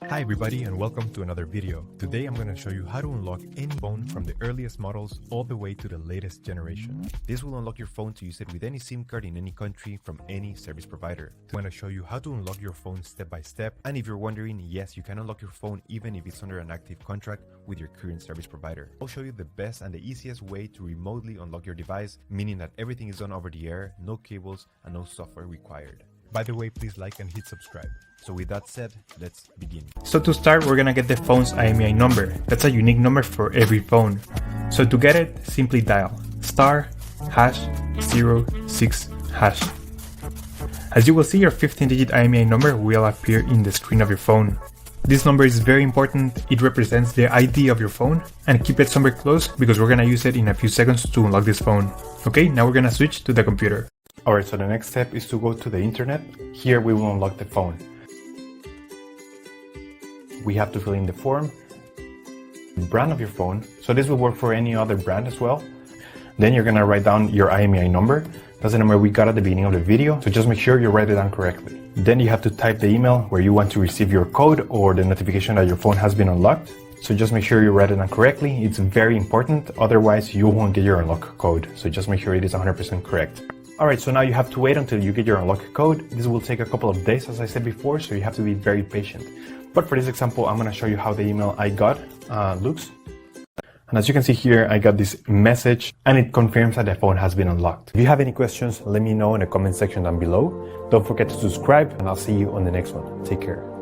Hi everybody and welcome to another video. Today I'm going to show you how to unlock any phone from the earliest models all the way to the latest generation. This will unlock your phone to use it with any SIM card in any country from any service provider. I'm going to show you how to unlock your phone step by step, and if you're wondering, yes, you can unlock your phone even if it's under an active contract with your current service provider. I'll show you the best and the easiest way to remotely unlock your device, meaning that everything is done over the air, no cables and no software required. By the way, please like and hit subscribe. So with that said, let's begin. So to start, we're gonna get the phone's IMEI number. That's a unique number for every phone. So to get it, simply dial *#06#. As you will see, your 15-digit IMEI number will appear in the screen of your phone. This number is very important. It represents the ID of your phone, and keep it somewhere close because we're gonna use it in a few seconds to unlock this phone. Okay, now we're gonna switch to the computer. Alright, so the next step is to go to the internet. Here we will unlock the phone. We have to fill in the form, the brand of your phone. So this will work for any other brand as well. Then you're gonna write down your IMEI number. That's the number we got at the beginning of the video. So just make sure you write it down correctly. Then you have to type the email where you want to receive your code or the notification that your phone has been unlocked. So just make sure you write it down correctly. It's very important. Otherwise you won't get your unlock code. So just make sure it is 100% correct. Alright, so now you have to wait until you get your unlock code. This will take a couple of days, as I said before, so you have to be very patient. But for this example, I'm going to show you how the email I got looks. And as you can see here, I got this message and it confirms that the phone has been unlocked. If you have any questions, let me know in the comment section down below. Don't forget to subscribe and I'll see you on the next one. Take care.